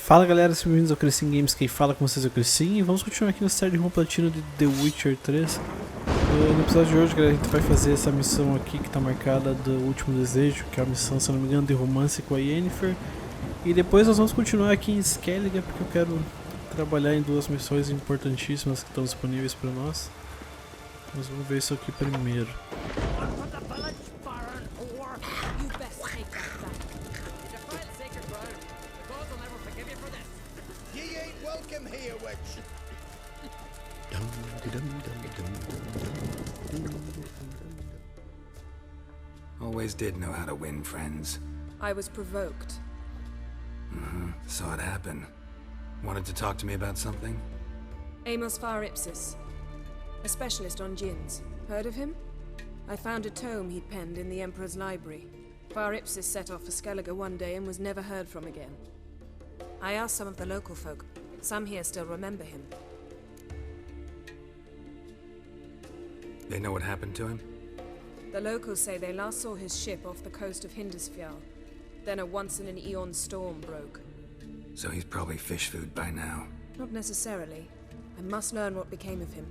Fala galera, sejam bem-vindos ao Crescim Games, quem fala com vocês é o Crescim e vamos continuar aqui na série de Rumo Platina de The Witcher 3. No episódio de hoje, galera, a gente vai fazer essa missão aqui que está marcada do Último Desejo, que é a missão, se não me engano, de romance com a Yennefer. E depois nós vamos continuar aqui em Skellige, porque eu quero trabalhar em duas missões importantíssimas que estão disponíveis para nós. Nós vamos ver isso aqui primeiro. Always did know how to win friends. I was provoked. Saw it happen. Wanted to talk to me about something? Amos Far Ipsis, a specialist on djinns. Heard of him? I found a tome he'd penned in the Emperor's library. Far Ipsis set off for Skellige one day and was never heard from again. I asked some of the local folk. Some here still remember him. They know what happened to him? The locals say they last saw his ship off the coast of Hindisfjall. Then a once-in-an-eon storm broke. So he's probably fish food by now. Not necessarily. I must learn what became of him.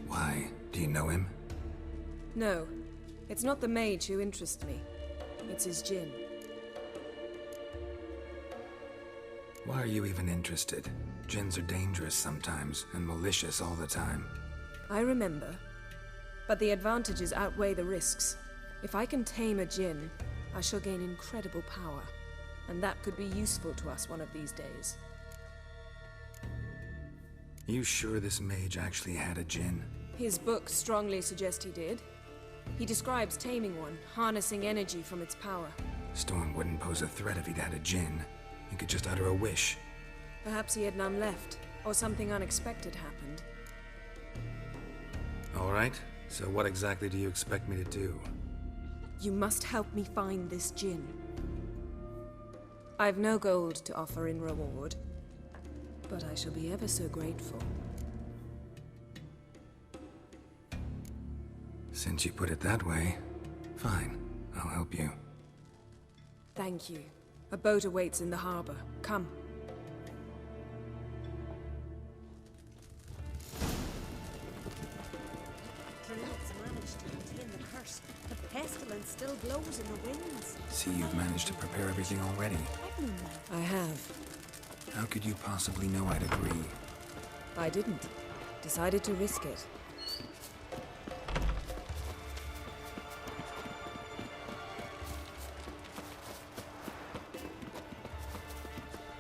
Why? Do you know him? No. It's not the mage who interests me. It's his djinn. Why are you even interested? Djinns are dangerous sometimes, and malicious all the time. I remember. But the advantages outweigh the risks. If I can tame a djinn, I shall gain incredible power. And that could be useful to us one of these days. You sure this mage actually had a djinn? His books strongly suggest he did. He describes taming one, harnessing energy from its power. Storm wouldn't pose a threat if he'd had a djinn. He could just utter a wish. Perhaps he had none left, or something unexpected happened. All right. So what exactly do you expect me to do? You must help me find this djinn. I've no gold to offer in reward, but I shall be ever so grateful. Since you put it that way, fine. I'll help you. Thank you. A boat awaits in the harbor. Come. The pestilence still blows in the winds. See, you've managed to prepare everything already. I have. How could you possibly know I'd agree? I didn't. Decided to risk it.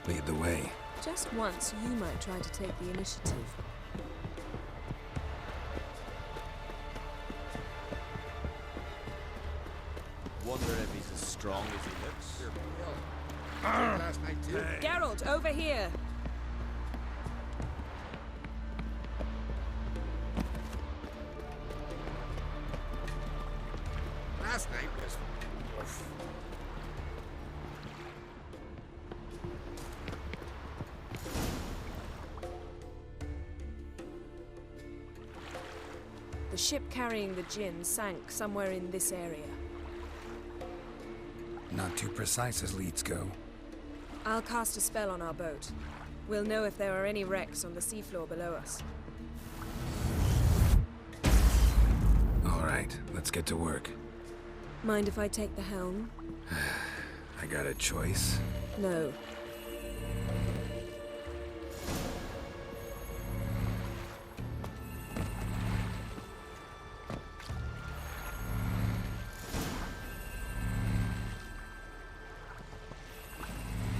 Lead the way. Just once, you might try to take the initiative. Wonder if he's as strong as he looks. Last night too. Geralt, over here! Last night was... The ship carrying the djinn sank somewhere in this area. Not too precise as leads go. I'll cast a spell on our boat. We'll know if there are any wrecks on the seafloor below us. All right, let's get to work. Mind if I take the helm? I got a choice. No.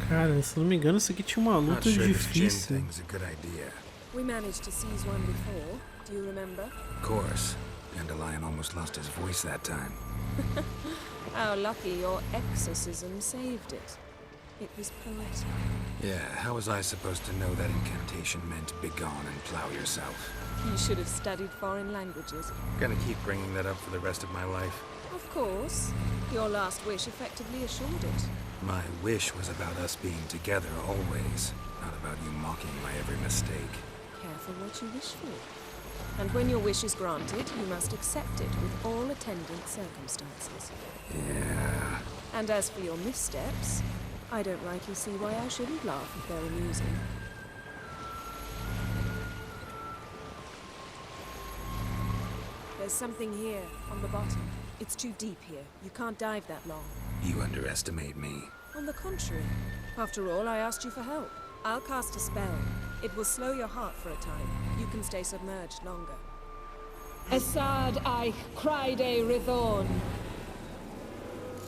Cara, se não me engano, isso aqui tinha uma Not luta sure this djinn difícil. thing's a good idea. We managed to seize one before. Do you remember? Of course. Dandelion almost lost his voice that time. How lucky your exorcism saved it. It was poetic. Yeah, how was I supposed to know that incantation meant begone and plow yourself? You should have studied foreign languages. Gonna keep bringing that up for the rest of my life. Of course. Your last wish effectively assured it. My wish was about us being together always, not about you mocking my every mistake. Careful what you wish for. And when your wish is granted, you must accept it with all attendant circumstances. Yeah. And as for your missteps, I don't rightly see why I shouldn't laugh if they're amusing. There's something here, on the bottom. It's too deep here. You can't dive that long. You underestimate me. On the contrary. After all, I asked you for help. I'll cast a spell. It will slow your heart for a time. You can stay submerged longer. Espada Axii Rithorn.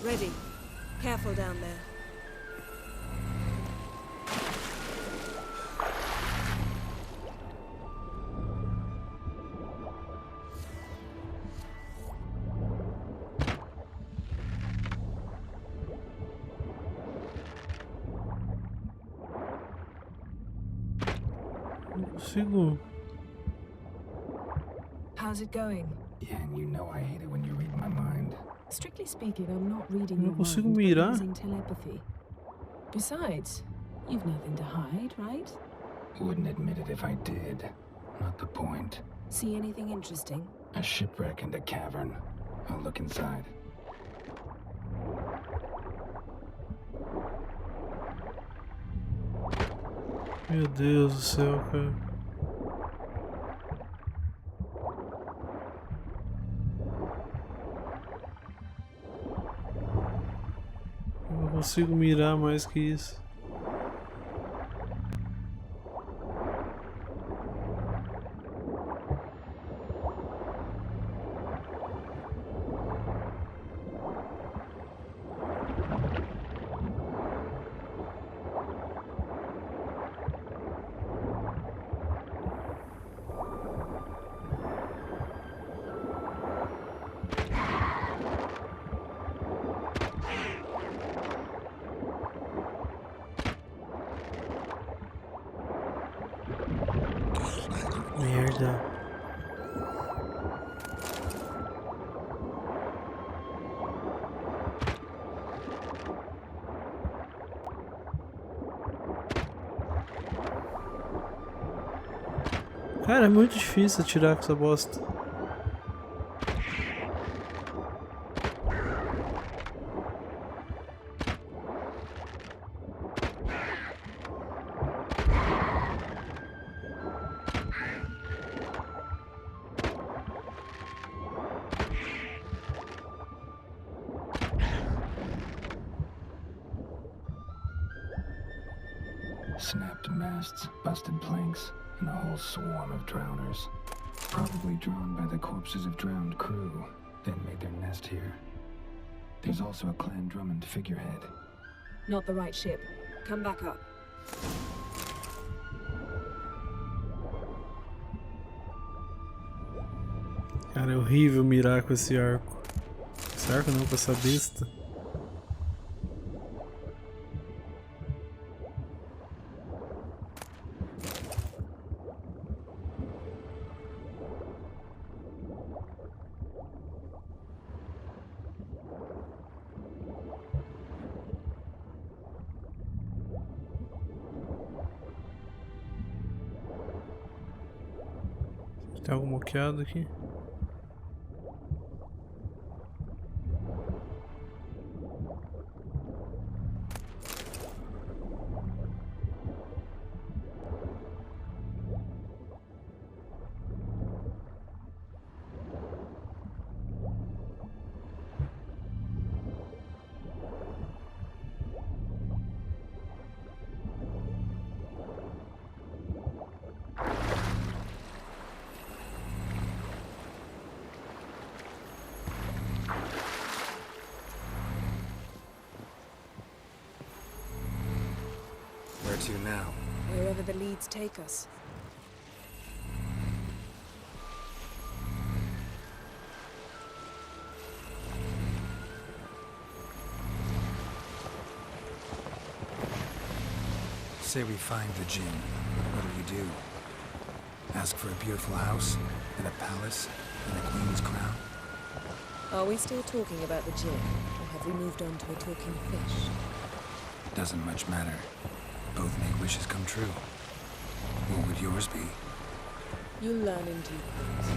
Ready. Careful down there. Consigo. How's it going? Yeah, and you know I hate it when you read my mind. Strictly speaking, I'm not reading your consigo mind, but mirar. using telepathy. Besides, you've nothing to hide, right? Wouldn't admit it if I did. Not the point. See anything interesting? A shipwreck and a cavern. I'll look inside. Meu Deus do céu, cara. Eu não consigo mirar mais que isso. Merda. Cara, é muito difícil atirar com essa bosta. Snapped masts, busted planks, and a whole swarm of drowners. Probably drawn by the corpses of drowned crew, then made their nest here. There's also a Clan Drummond figurehead. Not the right ship. Come back up. Cara, é horrível mirar com esse arco. Esse arco não, com essa besta. Tem algum moqueado aqui? Where to now? Wherever the leads take us. Say we find the djinn. What do? Ask for a beautiful house, and a palace, and a queen's crown? Are we still talking about the djinn, or have we moved on to a talking fish? Doesn't much matter. Both make wishes come true. What would yours be? You'll learn in due course.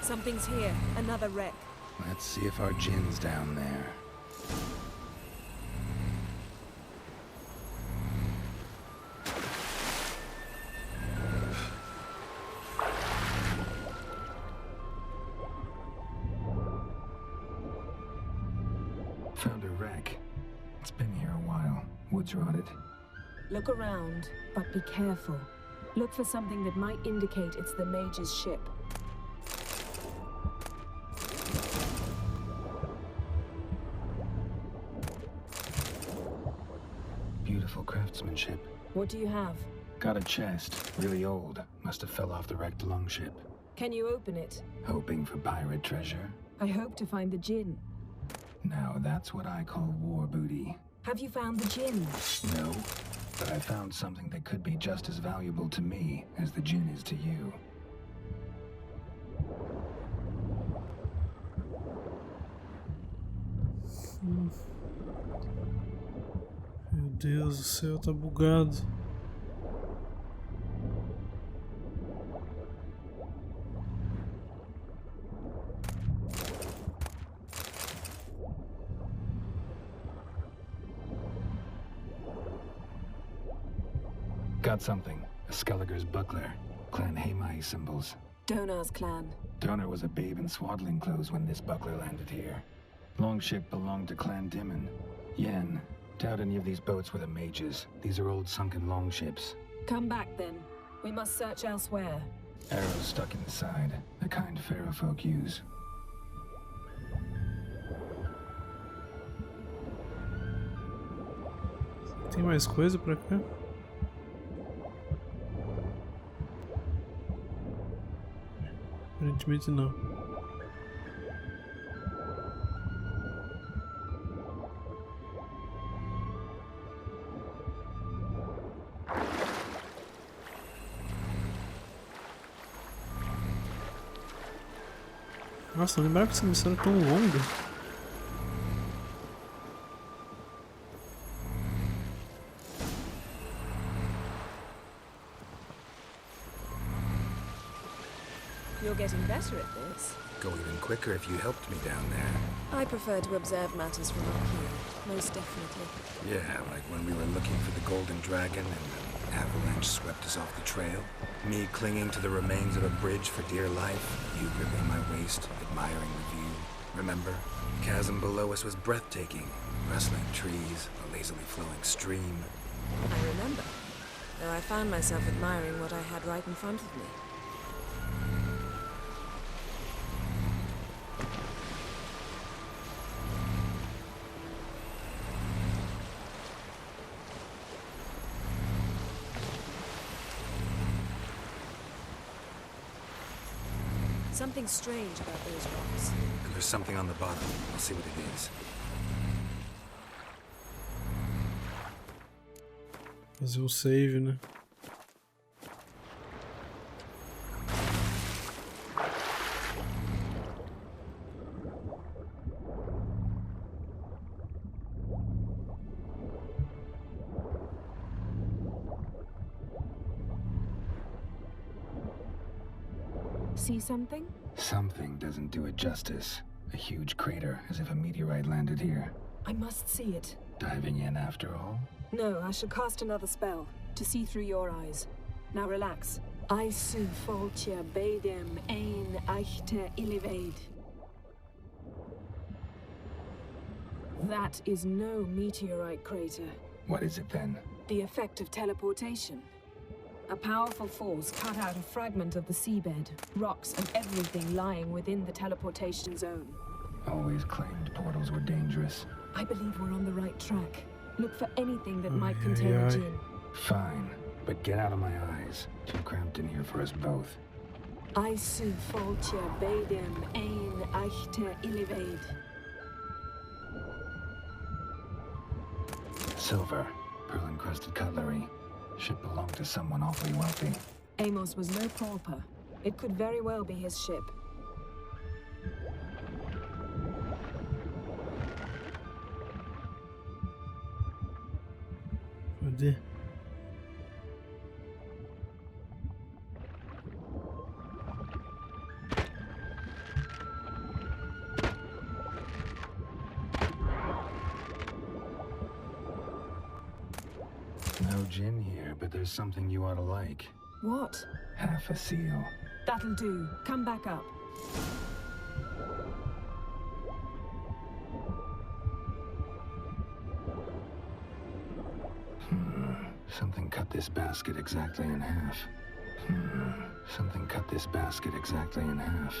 Something's here. Another wreck. Let's see if our djinn's down there. Found a wreck. It's been here a while. Wood's rotted. Look around, but be careful. Look for something that might indicate it's the mage's ship. Beautiful craftsmanship. What do you have? Got a chest. Really old. Must have fell off the wrecked longship. Can you open it? Hoping for pirate treasure? I hope to find the djinn. Now that's what I call war booty. Have you found the djinn? No, but I found something that could be just as valuable to me as the djinn is to you. Meu Deus do céu, tá bugado. Got something. A Skellige's buckler. Clan Haimai symbols. Donar's clan. Donar was a babe in swaddling clothes when this buckler landed here. Longship belonged to Clan Dimon. Yen. Doubt any of these boats were the mages. These are old sunken longships. Come back then. We must search elsewhere. Arrows stuck in the side. The kind pharaoh folk use. Tem mais coisa pra cá? Aparentemente não. Nossa, não lembrava que essa missão era tão longa. You're getting better at this. Go even quicker if you helped me down there. I prefer to observe matters from up here, most definitely. Yeah, like when we were looking for the golden dragon and an avalanche swept us off the trail. Me clinging to the remains of a bridge for dear life. You gripping my waist, admiring the view. Remember? Chasm below us was breathtaking. Rustling trees, a lazily flowing stream. I remember, though I found myself admiring what I had right in front of me. Something strange about those rocks. And there's something on the bottom. I'll see what it is. Fazer um save, né? See something? Something doesn't do it justice. A huge crater, as if a meteorite landed here. I must see it. Diving in after all? No, I shall cast another spell, to see through your eyes. Now relax. I su foltia bedem ein eichte illivaid. That is no meteorite crater. What is it then? The effect of teleportation. A powerful force cut out a fragment of the seabed, rocks and everything lying within the teleportation zone. Always claimed portals were dangerous. I believe we're on the right track. Look for anything that might contain a djinn. Fine, but get out of my eyes. Too cramped in here for us both. I su foltia bedem ein eichte illivaid. Silver, pearl-encrusted cutlery. Ship belonged to someone awfully wealthy. Amos was no pauper. It could very well be his ship. Cadê? No gin here, but there's something you ought to like. What? Half a seal. That'll do. Come back up. Something cut this basket exactly in half. Something cut this basket exactly in half.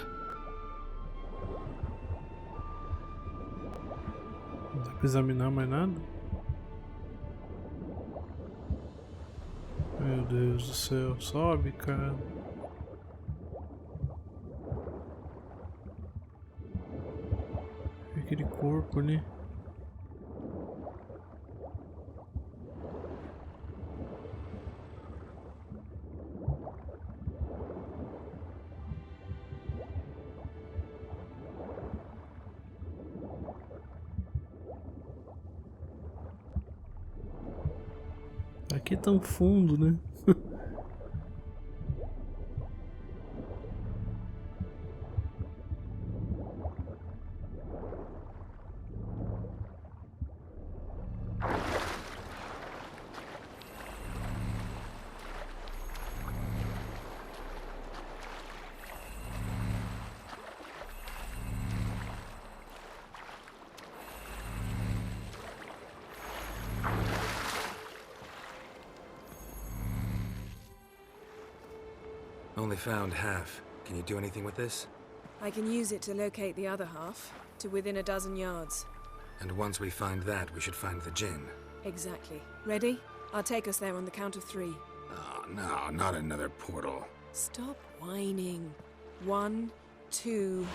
Não dá pra examinar mais nada? Meu Deus do céu, sobe, cara. Aquele corpo ali. Aqui é tão fundo, né? Only found half. Can you do anything with this? I can use it to locate the other half, to within a dozen yards. And once we find that, we should find the gin. Exactly. Ready? I'll take us there on the count of 3. Oh, no, not another portal. Stop whining. 1, 2...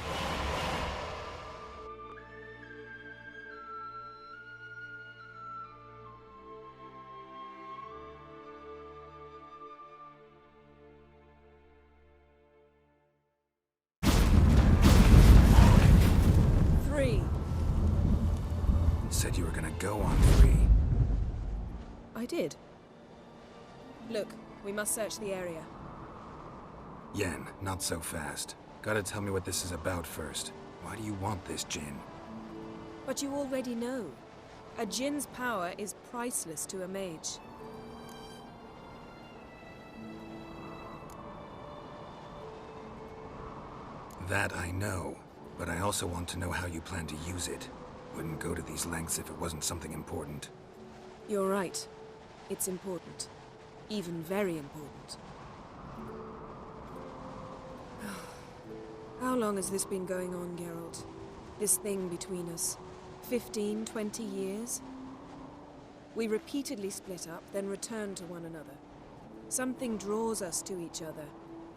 Said you were gonna go on 3. I did. Look, we must search the area. Yen, not so fast. Gotta tell me what this is about first. Why do you want this gin? But you already know. A djinn's power is priceless to a mage. That I know, but I also want to know how you plan to use it. Wouldn't go to these lengths if it wasn't something important. You're right. It's important. Even very important. How long has this been going on, Geralt? This thing between us? 15, 20 years? We repeatedly split up, then returned to one another. Something draws us to each other,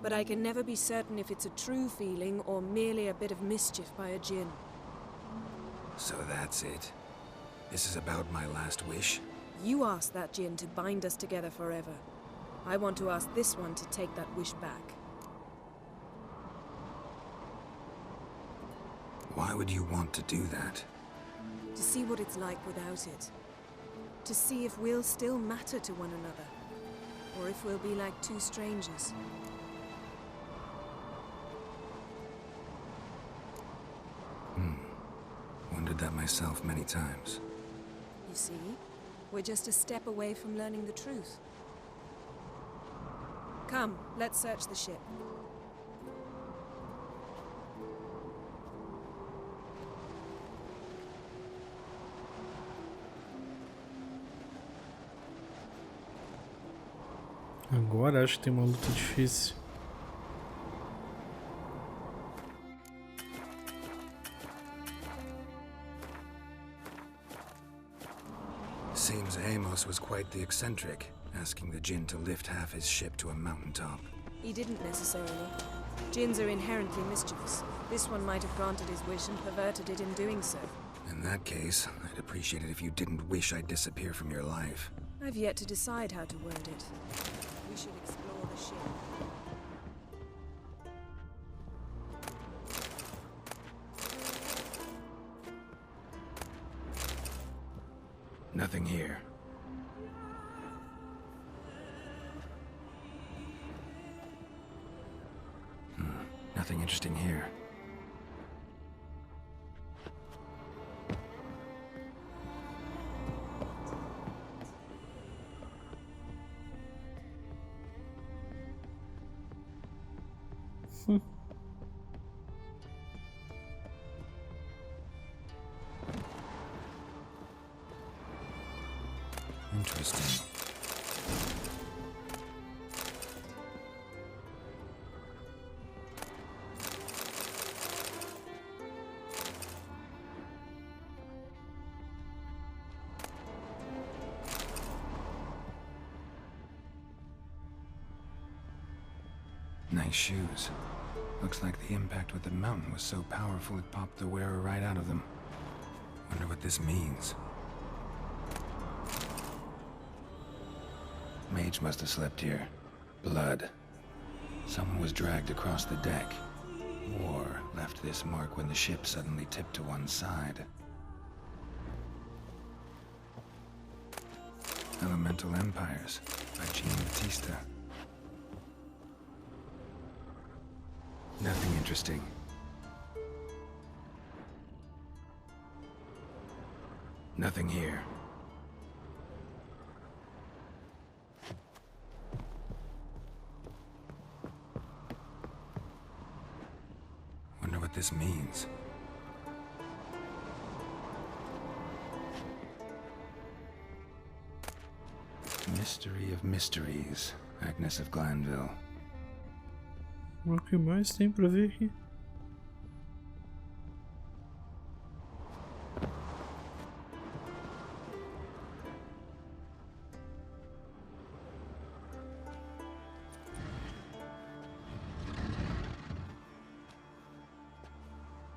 but I can never be certain if it's a true feeling or merely a bit of mischief by a djinn. So that's it. This is about my last wish? You asked that djinn to bind us together forever. I want to ask this one to take that wish back. Why would you want to do that? To see what it's like without it. To see if we'll still matter to one another. Or if we'll be like two strangers. Wondered that myself many times. You see, we're just a step away from learning the truth. Come, let's search the ship. Agora acho que tem uma luta difícil. Seems Amos was quite the eccentric, asking the djinn to lift half his ship to a mountaintop. He didn't necessarily. Djinns are inherently mischievous. This one might have granted his wish and perverted it in doing so. In that case, I'd appreciate it if you didn't wish I'd disappear from your life. I've yet to decide how to word it. We should explore the ship. Nothing here. Nothing interesting here. Interesting. Nice shoes. Looks like the impact with the mountain was so powerful it popped the wearer right out of them. Wonder what this means. Mage must have slept here. Blood. Someone was dragged across the deck. War left this mark when the ship suddenly tipped to one side. Elemental Empires by Jean-Baptista. Nothing interesting. Nothing here. Wonder what this means. Mystery of Mysteries, Agnes of Glanville. O que mais tem pra ver aqui?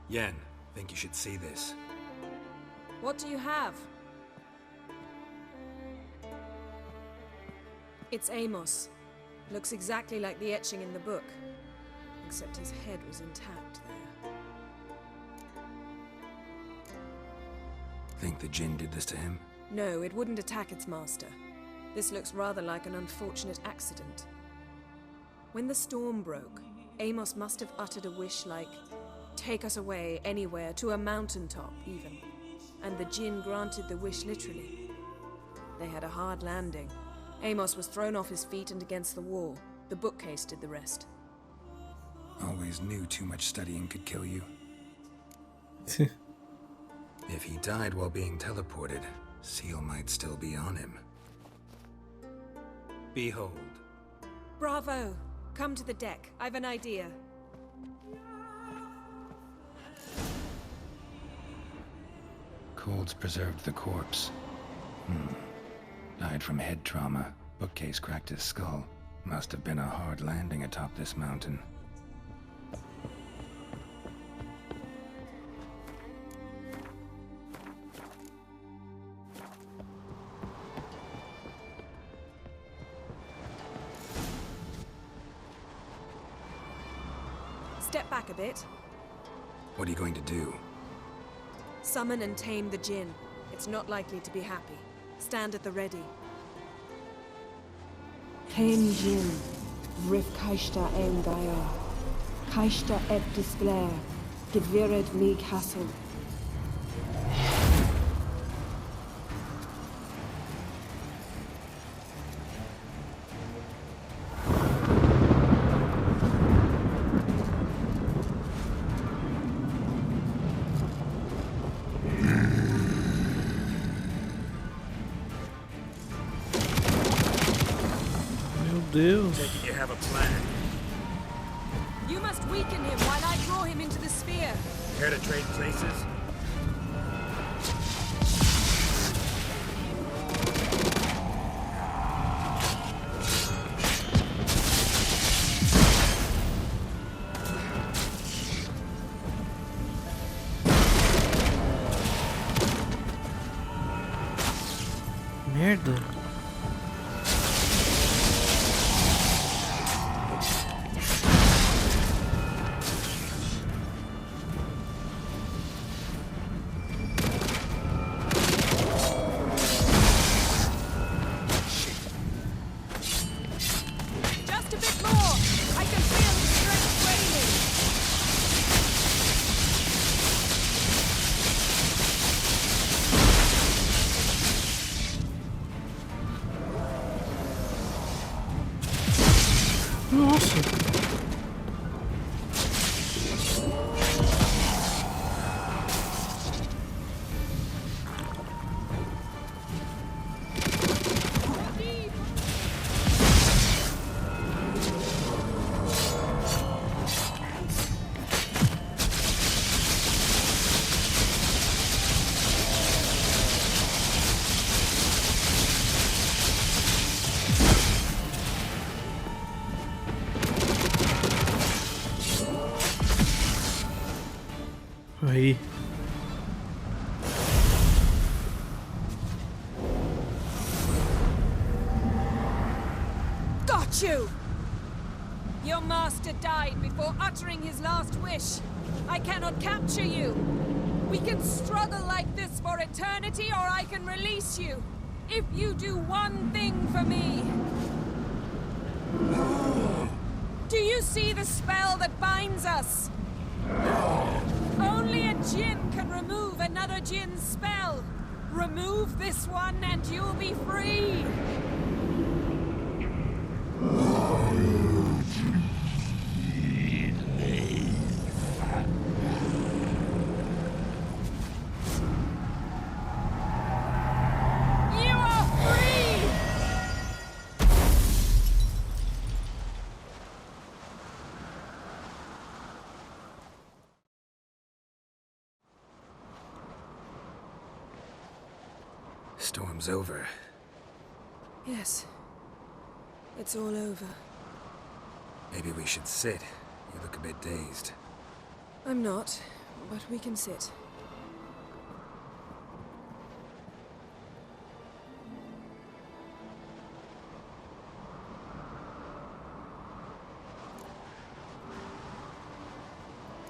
Yen, think you should see this. What do you have? It's Amos. Looks exactly like the etching in the book. Except his head was intact there. Think the Jinn did this to him? No, it wouldn't attack its master. This looks rather like an unfortunate accident. When the storm broke, Amos must have uttered a wish like, "Take us away, anywhere, to a mountaintop, even." And the Jinn granted the wish literally. They had a hard landing. Amos was thrown off his feet and against the wall. The bookcase did the rest. Always knew too much studying could kill you. If he died while being teleported, Seal might still be on him. Behold. Bravo! Come to the deck. I've an idea. Colds preserved the corpse. Died from head trauma. Bookcase cracked his skull. Must have been a hard landing atop this mountain. Step back a bit. What are you going to do? Summon and tame the Jinn. It's not likely to be happy. Stand at the ready. Tame Jinn, Rif Kaishta en Gaia, Kaishta et Displair, Gevired me Castle. Deus. You have a plan. You must weaken him while I draw him into the sphere. Care to trade places? Merda. Aí. Got you! Your master died before uttering his last wish. I cannot capture you. We can struggle like this for eternity, or I can release you. If you do one thing for me. Do you see the spell that binds us? Only a djinn can remove another djinn's spell. Remove this one and you'll be free. Storm's over. Yes. It's all over. Maybe we should sit. You look a bit dazed. I'm not, but we can sit.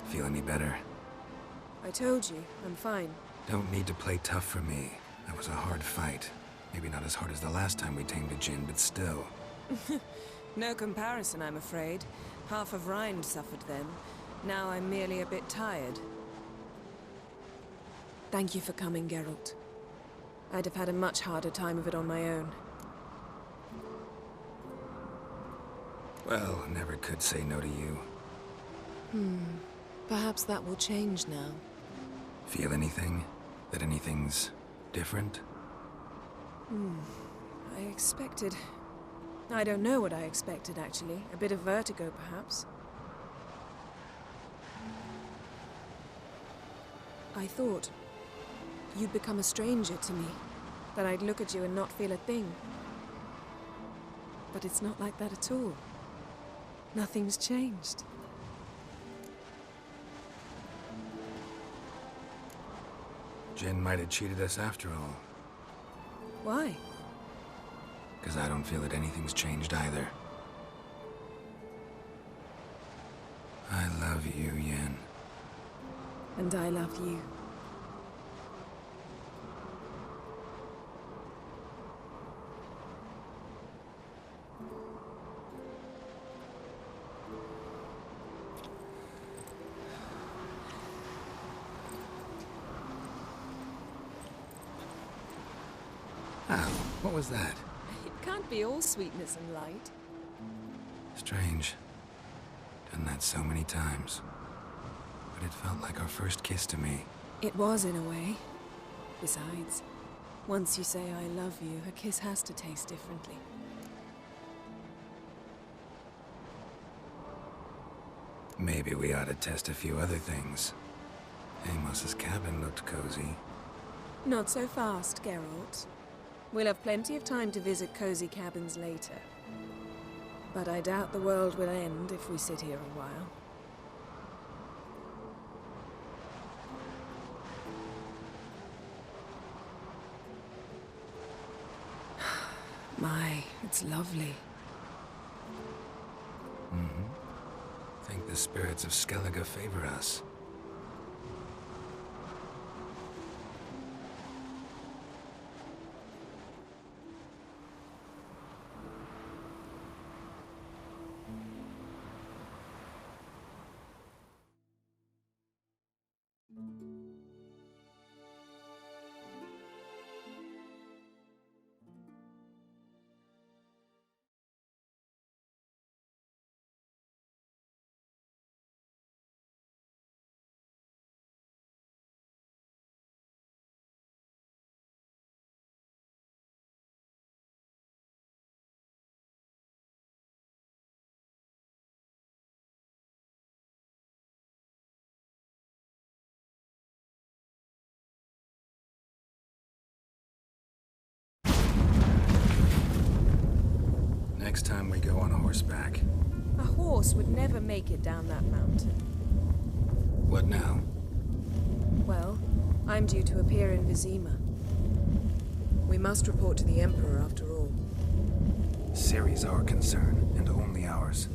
Feel any better? I told you, I'm fine. Don't need to play tough for me. That was a hard fight. Maybe not as hard as the last time we tamed a djinn, but still. No comparison, I'm afraid. Half of Rind suffered then. Now I'm merely a bit tired. Thank you for coming, Geralt. I'd have had a much harder time of it on my own. Well, never could say no to you. Perhaps that will change now. Feel anything? That anything's different? I expected... I don't know what I expected, actually. A bit of vertigo, perhaps. I thought you'd become a stranger to me. That I'd look at you and not feel a thing. But it's not like that at all. Nothing's changed. Jinn might have cheated us after all. Why? Because I don't feel that anything's changed either. I love you, Yen. And I love you. Ow, what was that? It can't be all sweetness and light. Strange. Done that so many times. But it felt like our first kiss to me. It was, in a way. Besides, once you say I love you, a kiss has to taste differently. Maybe we ought to test a few other things. Amos's cabin looked cozy. Not so fast, Geralt. We'll have plenty of time to visit cozy cabins later. But I doubt the world will end if we sit here a while. My, it's lovely. Think the spirits of Skellige favor us. Next time we go on horseback. A horse would never make it down that mountain. What now? Well, I'm due to appear in Vizima. We must report to the Emperor after all. Ciri's our concern, and only ours.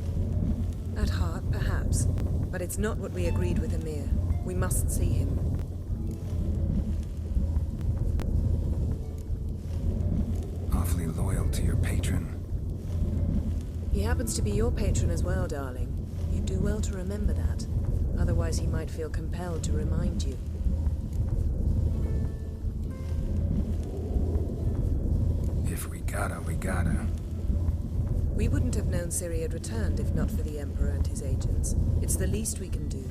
At heart, perhaps. But it's not what we agreed with Emir. We must see him. Awfully loyal to your patron. He happens to be your patron as well, darling. You do well to remember that. Otherwise he might feel compelled to remind you. If we gotta, we gotta. We wouldn't have known Ciri had returned if not for the Emperor and his agents. It's the least we can do.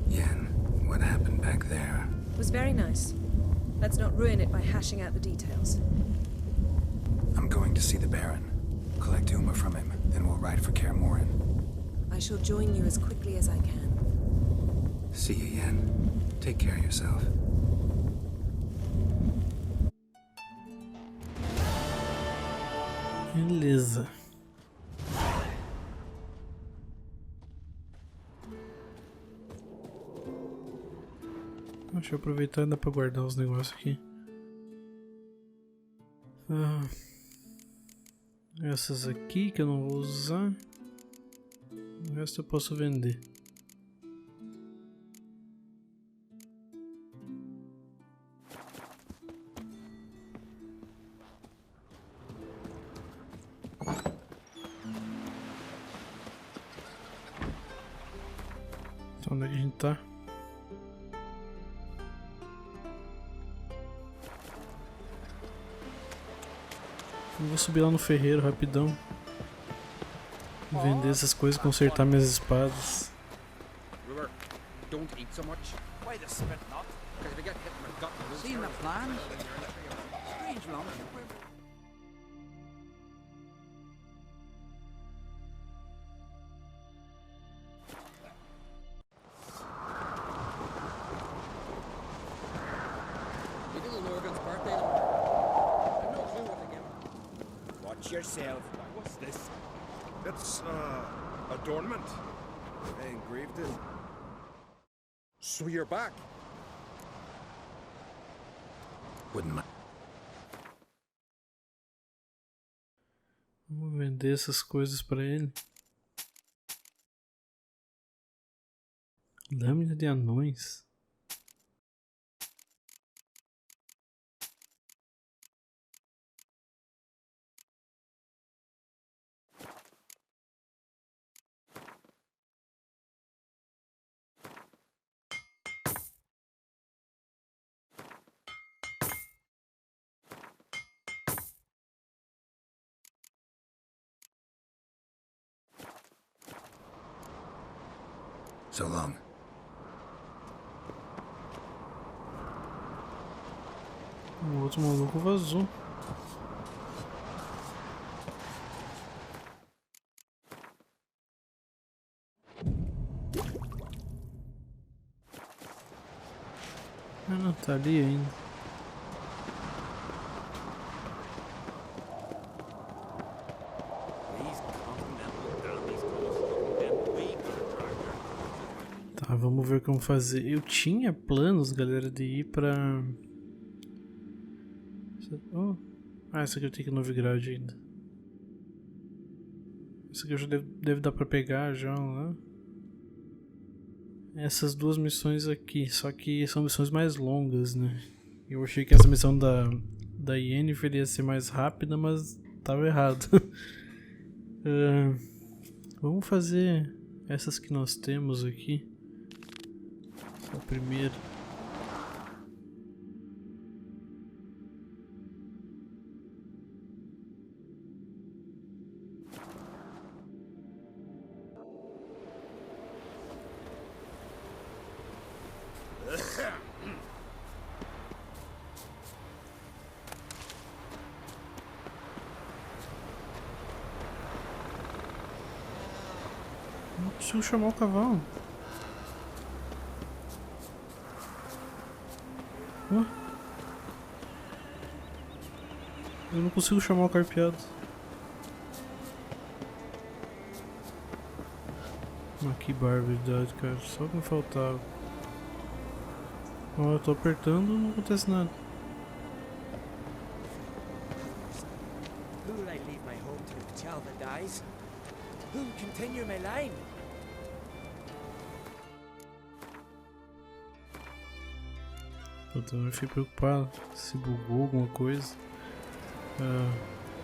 Yen, what happened back there? It was very nice. Let's not ruin it by hashing out the details. I'm going to see the Baron. Collect Uma from him, then we'll ride for Kaer Morhen. I shall join you as quickly as I can. See you, Yen. Take care of yourself. Beleza. Deixa eu aproveitar ainda pra guardar os negócios aqui. Essas aqui que eu não vou usar. O resto eu posso vender. Então onde é que a gente tá? Eu vou subir lá no ferreiro rapidão. Vender essas coisas, consertar minhas espadas. Rumour, don't eat so much. Why the spit not? Because if you get hit in the gut, you'll Seen the plan? Strange long. You do Morgan's birthday tomorrow. I've no clue what to give him. Watch yourself. What's this? It's, adornment. I engraved it. So you're back. Wouldn't mind. Vamos vender essas coisas pra ele. Lâmina de anões. So long. O outro maluco vazou. Ah, não, tá ali ainda. Tá, vamos ver como fazer. Eu tinha planos, galera, de ir pra... Oh. Ah, essa aqui eu tenho que Novigrad ainda. Essa aqui eu já deve dar pra pegar já lá. Essas duas missões aqui, só que são missões mais longas, né? Eu achei que essa missão da Yennefer ia ser mais rápida, mas tava errado. Vamos fazer essas que nós temos aqui. Essa primeira. Não consigo chamar o cavalo. Eu não consigo chamar o carpeado. Mas que barbaridade, cara. Só que me faltava. Ó, eu tô apertando e não acontece nada. Who will I leave my home to if Chalva dies? Who will continue my line? Eu também fiquei preocupado se bugou alguma coisa.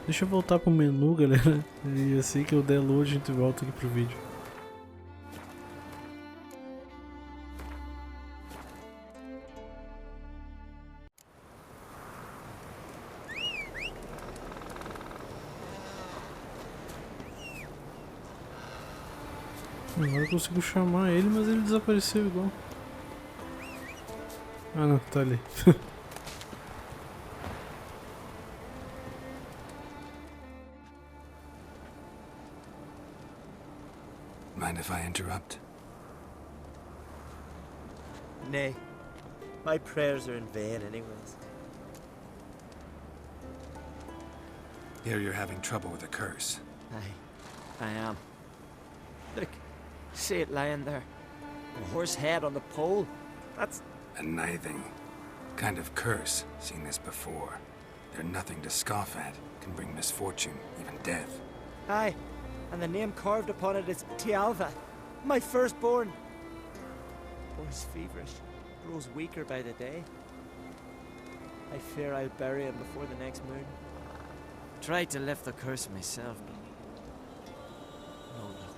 Deixa eu voltar pro menu, galera. E assim que eu der load a gente volta aqui pro vídeo. Agora eu consigo chamar ele, mas ele desapareceu igual. Ah não, tá ali. Mind if I interrupt? Nay. My prayers are in vain anyways. Here you're having trouble with a curse. I am. Look, see it lying there. A horse head on the pole. That's... A nithing kind of curse. Seen this before. They're nothing to scoff at. Can bring misfortune, even death. Aye, and the name carved upon it is Tialva, my firstborn. Boy's feverish, grows weaker by the day. I fear I'll bury him before the next moon. Tried to lift the curse myself, but no luck.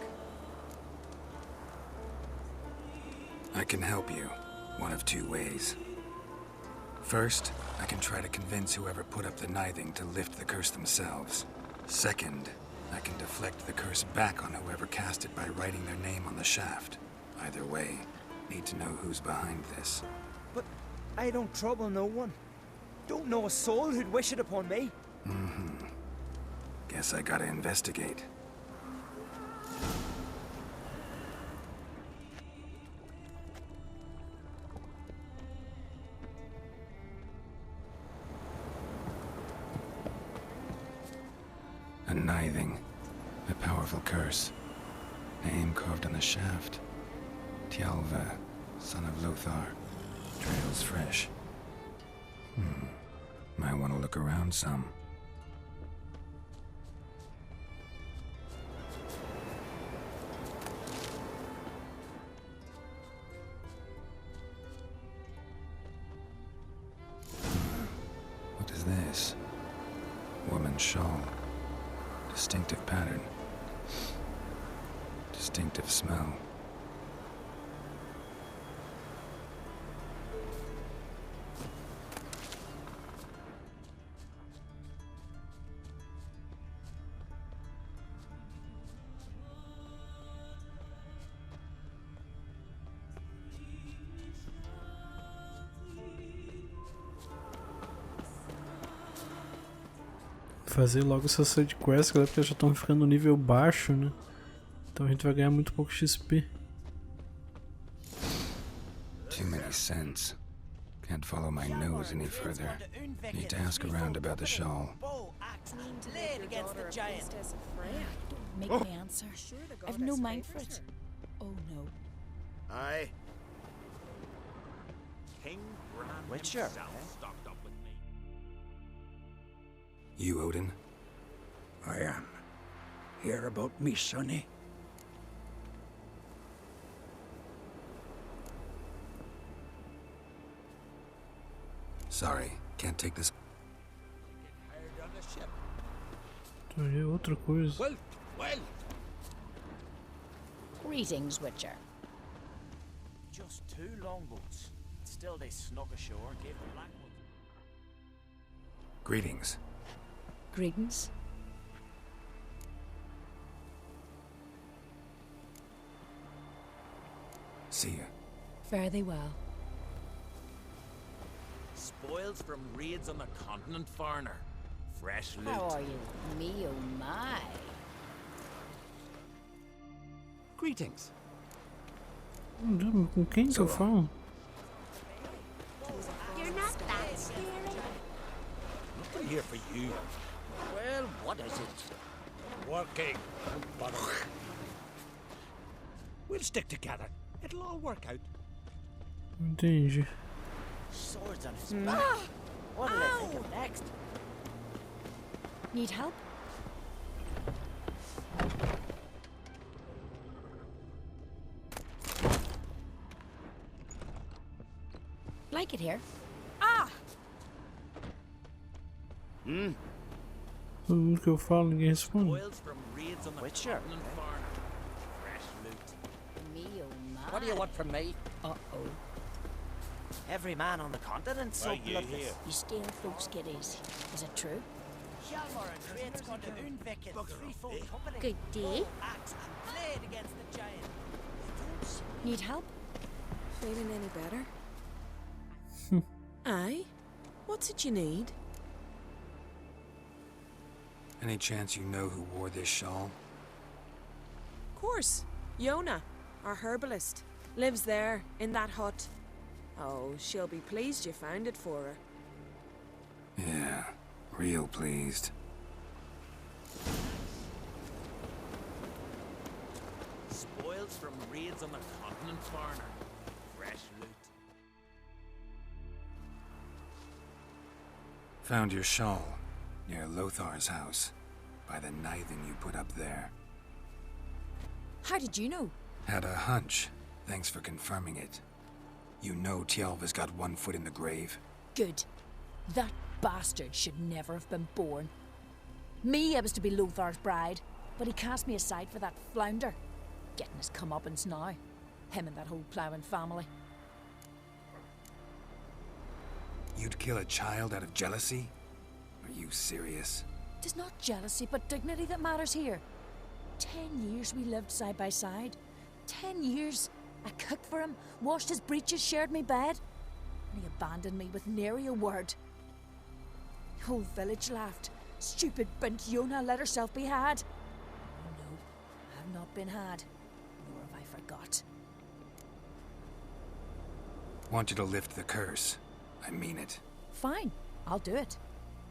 I can help you. One of two ways. First, I can try to convince whoever put up the nithing to lift the curse themselves. Second, I can deflect the curse back on whoever cast it by writing their name on the shaft. Either way, need to know who's behind this. But I don't trouble no one. Don't know a soul who'd wish it upon me. Guess I gotta investigate. A nithing. A powerful curse. Name carved on the shaft. Tialva, son of Lothar. Trails fresh. Might want to look around some. What is this? Woman's shawl. Distinctive pattern. Distinctive smell. Fazer logo essa side quest, galera, porque já estão ficando no nível baixo, né? Então a gente vai ganhar muito pouco XP. Too many scents. Can't follow my nose any further. Need to ask around about the shawl. Laid against the giant. Don't make me answer. I've no mind for it. Oh no. Aye. King Bran Witcher, himself stocked up with me. You, Odin? I am. Hear about me, sonny? Sorry, can't take this. Hired on the ship. Então aí é outra coisa. Well. Greetings, Witcher. Just 2 longboats. Still they snuck ashore, gave the black one. Greetings. Greetings. See ya. Fare thee well. Spoils from raids on the continent, foreigner. Fresh loot. How are you? Me, oh my. Greetings. Com quem que eu falo? You're not that scary. Not to here for you. Well, what is it? Working. Don't bother me. We'll stick together. It'll all work out. Entendi. Swords on his back. What do they think of next? Need help? Like it here? Ah! Tudo que eu falo, ninguém responde. Spoils from raids on the Witcher. continent farner. Fresh loot. Me oh my. What do you want from me? Uh-oh. Every man on the continent so Why you bloodless. here? You steal folks' kiddies. Is it true? Hjalmar and trade's gone to Unvik in threefold company. Good day. Axe and blade against the giant. Need help? Feeling any better? Aye? What's it you need? Any chance you know who wore this shawl? Of course. Yona, our herbalist. Lives there, in that hut. Oh, she'll be pleased you found it for her. Yeah, real pleased. Spoils from raids on the continent farner. Fresh loot. Found your shawl near Lothar's house by the knithing you put up there. How did you know? Had a hunch. Thanks for confirming it. You know Tjalva's got one foot in the grave. Good. That bastard should never have been born. Me, I was to be Lothar's bride, but he cast me aside for that flounder. Getting his comeuppance now. Him and that whole ploughing family. You'd kill a child out of jealousy? Are you serious? Tis not jealousy, but dignity that matters here. 10 years we lived side by side. 10 years. I cooked for him, washed his breeches, shared me bed. And he abandoned me with nary a word. The whole village laughed. Stupid bint Yona let herself be had. No, I've not been had. Nor have I forgot. Want you to lift the curse. I mean it. Fine, I'll do it.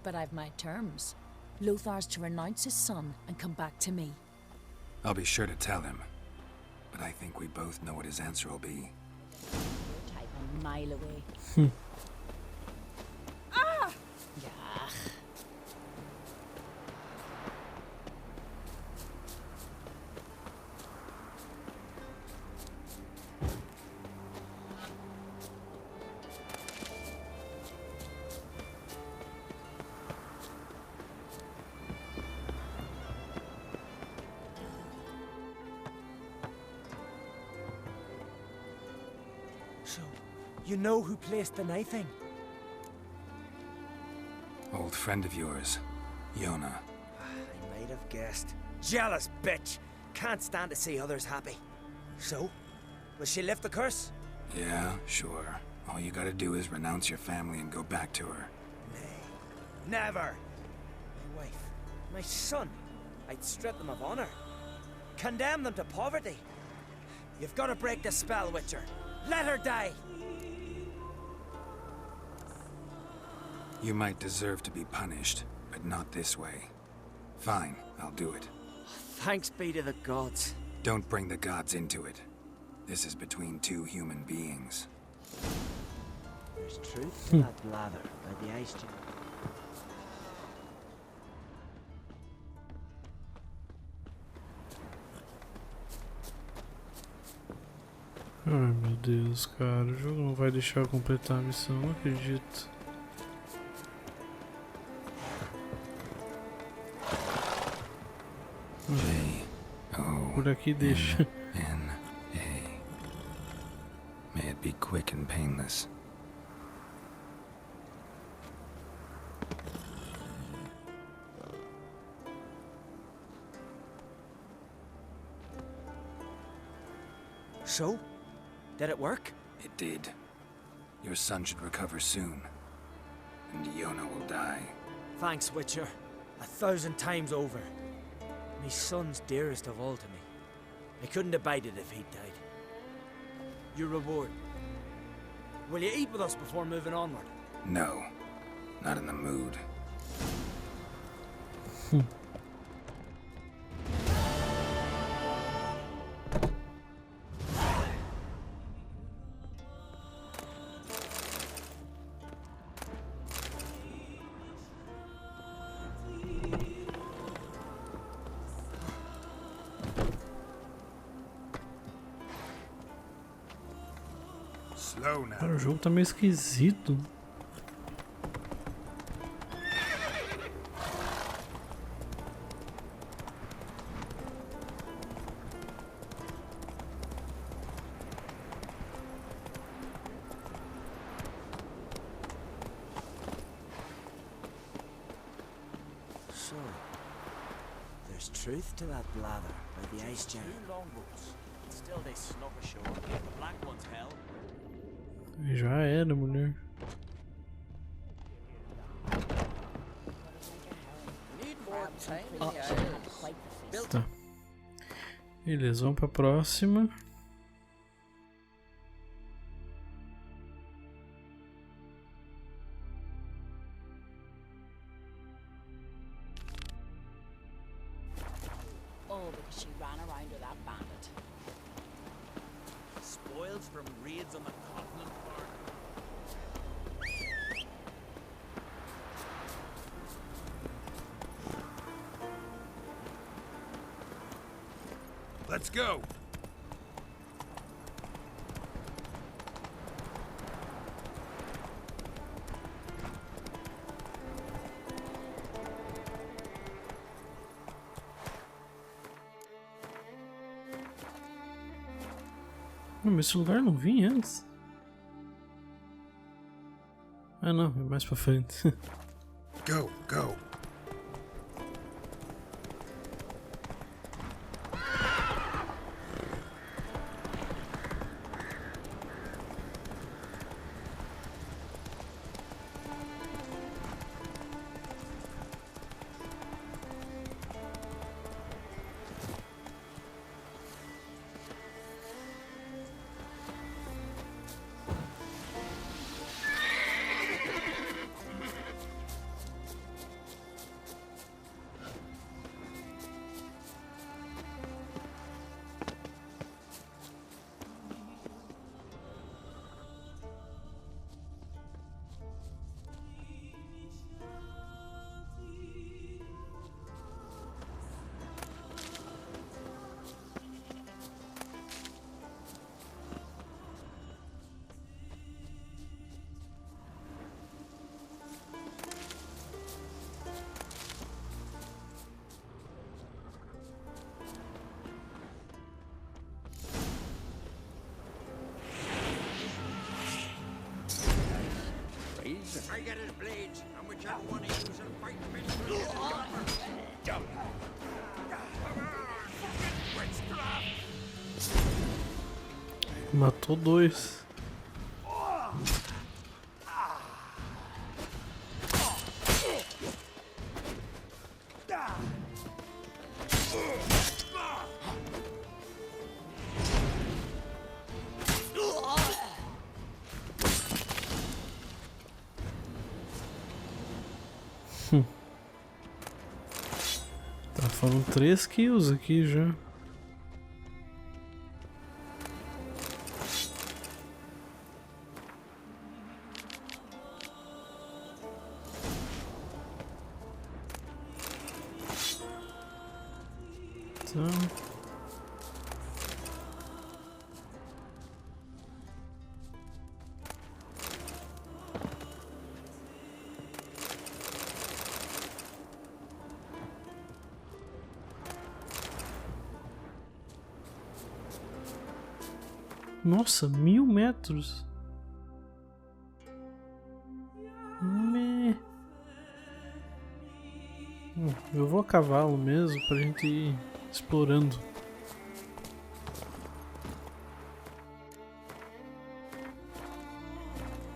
But I've my terms. Lothar's to renounce his son and come back to me. I'll be sure to tell him. But I think we both know what his answer will be. You're type a mile away. Ah! Yeah. So, you know who placed the knifing? Old friend of yours, Yona. I might have guessed. Jealous bitch! Can't stand to see others happy. So, will she lift the curse? Yeah, sure. All you gotta do is renounce your family and go back to her. Nay, never! My wife, my son, I'd strip them of honor. Condemn them to poverty. You've got to break the spell, Witcher. Let her die! You might deserve to be punished, but not this way. Fine, I'll do it. Thanks be to the gods. Don't bring the gods into it. This is between two human beings. There's truth to that blather by the ice gem. Ai meu Deus, cara, o jogo não vai deixar eu completar a missão, não acredito. Por aqui deixa. N-A. May it be quick and painless. So? Did it work? It did. Your son should recover soon. And Yona will die. Thanks, Witcher. 1,000 times over. My son's dearest of all to me. I couldn't abide it if he'd died. Your reward. Will you eat with us before moving onward? No, not in the mood. Slow now. Cara, o jogo tá meio esquisito. So, there's truth to that blather by the ice giant. Two longboats. Still they snuck ashore. The black one's hell. Já era, mulher. Tá. Beleza, vamos pra próxima. All because she ran around with that bandit. Spoils from raids on the continent farm. Let's go. Mas esse lugar não vinha antes? Ah não, é mais pra frente. Go, go. I get his blades, and whichever one he uses will fight the best. Jump! Matou dois. Tá, foram 3 kills aqui já. Então... Nossa, 1000 metros. Eu vou a cavalo mesmo pra gente ir explorando.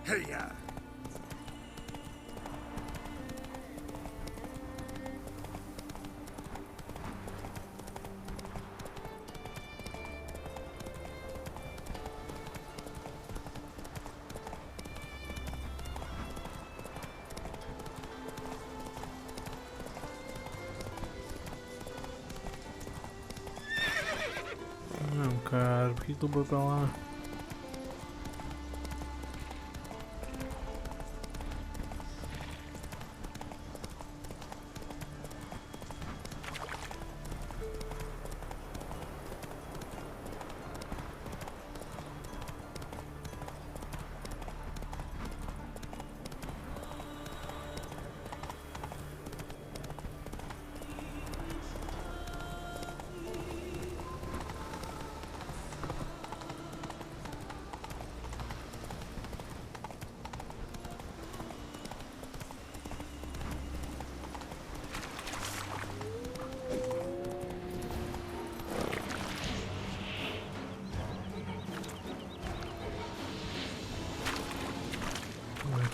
Hey-ya. Não, cara, por que tu foi pra lá?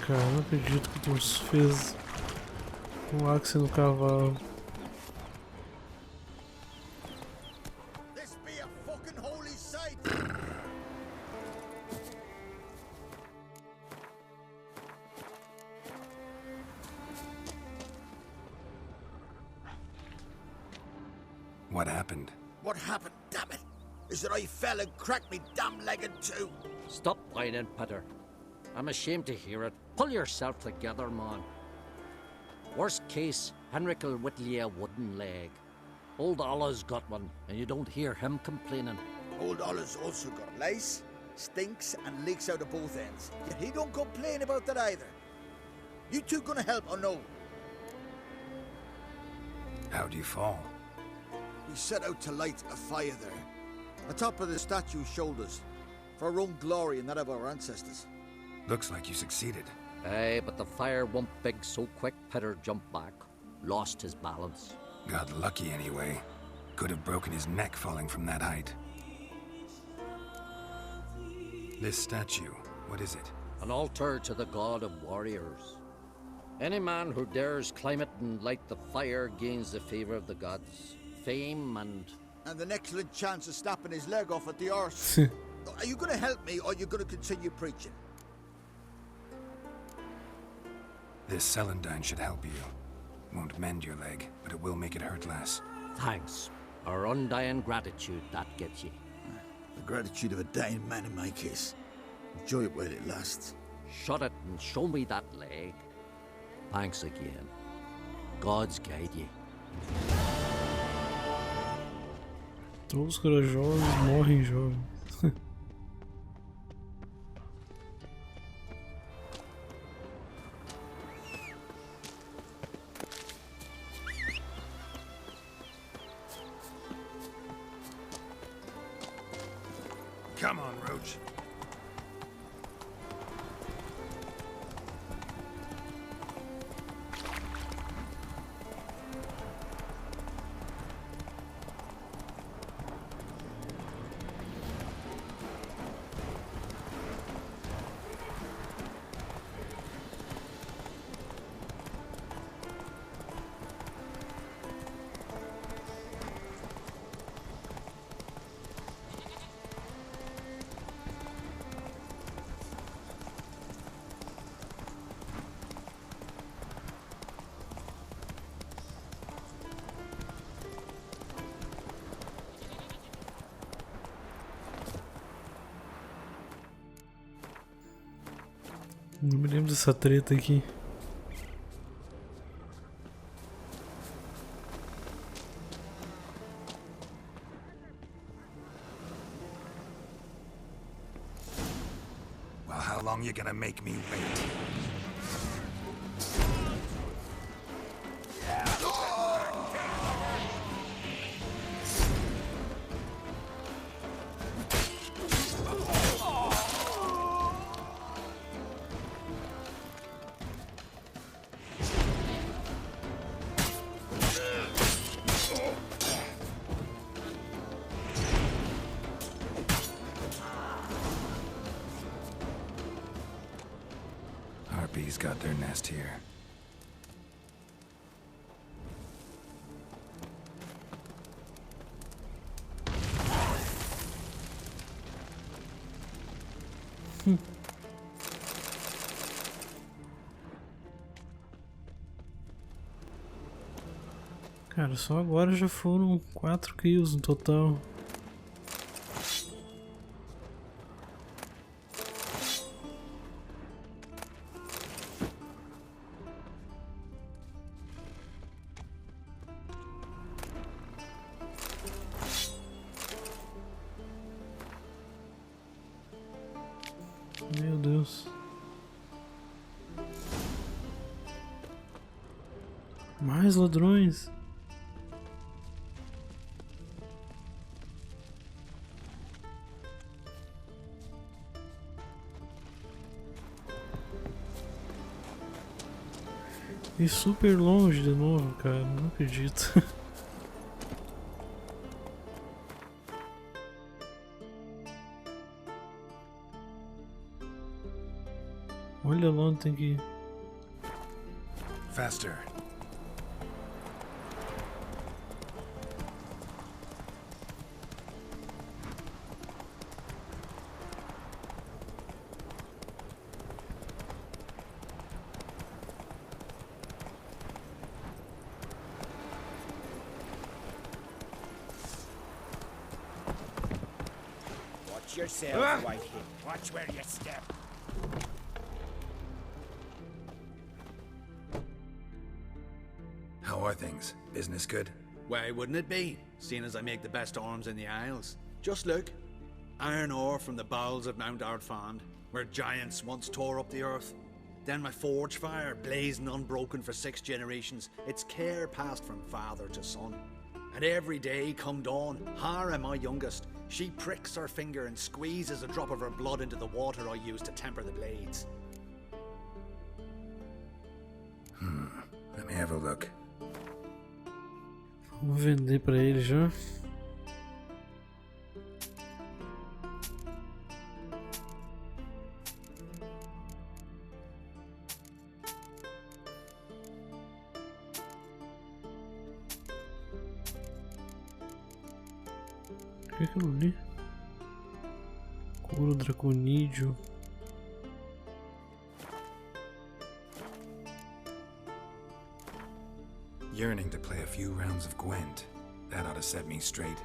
Cara, não acredito que tu fez um Axii no cavalo. This be a fucking holy sight. What happened? What happened, damn it? Is that I fell and cracked me damn leg in two. Stop whining, Peter. I'm ashamed to hear it. Pull yourself together, man. Worst case, Henrik'll whittle you a wooden leg. Old Ollah's got one, and you don't hear him complaining. Old Ollah's also got lice, stinks, and leaks out of both ends. Yet he don't complain about that either. You two gonna help or no? How'd you fall? We set out to light a fire there, atop of the statue's shoulders, for our own glory and that of our ancestors. Looks like you succeeded. Aye, but the fire went big so quick Peter jumped back, lost his balance. Got lucky anyway. Could have broken his neck falling from that height. This statue, what is it? An altar to the god of warriors. Any man who dares climb it and light the fire gains the favor of the gods, fame and an excellent chance of snapping his leg off at the arse. Are you gonna help me or are you gonna continue preaching? This celandine should help you. Won't mend your leg, but it will make it hurt less. Thanks. Our undying gratitude, that gets you. The gratitude of a dying man in my case. Enjoy it while it lasts. Shut it and show me that leg. Thanks again. God's guide you. Todos os corajosos morrem jovens. Come on, Roach. Não me lembro dessa treta aqui. Well, how long you gonna make me wait? Harpies got their nest here. Cara, só agora já foram 4 kills no total. Mais ladrões. E super longe de novo, cara. Não acredito. Olha lá onde tem que ir. Faster. Watch yourself, Whitehead. Watch where you step. How are things? Business good? Why wouldn't it be, seeing as I make the best arms in the Isles? Just look. Iron ore from the bowels of Mount Ardfand, where giants once tore up the earth. Then my forge fire, blazing unbroken for 6 generations, its care passed from father to son. And every day come dawn, Hara, my youngest, she pricks her finger and squeezes a drop of her blood into the water I use to temper the blades. Let me have a look. Vamos vender pra ele já. O que é aquilo ali? Couro draconídeo. Yearning to play a few rounds of Gwent. That ought to set me straight.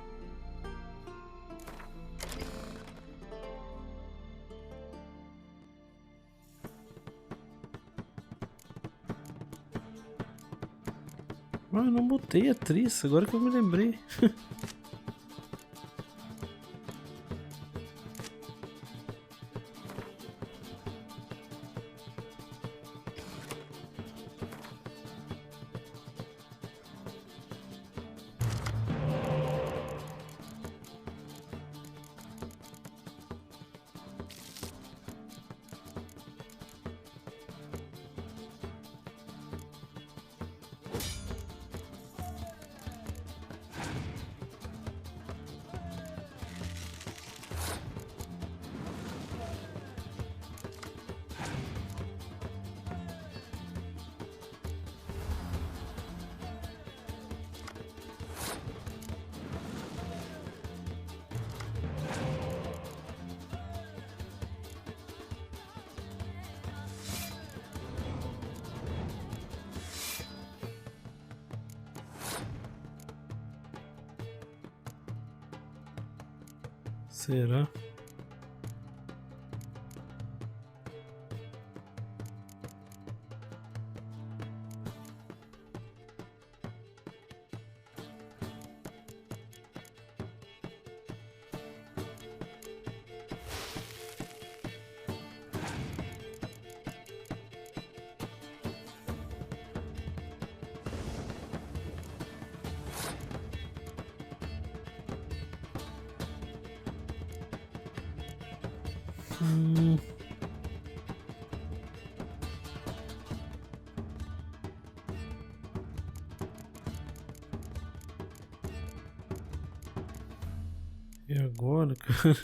Ah, eu não botei a atriz, agora que eu me lembrei. Será? E agora, cara?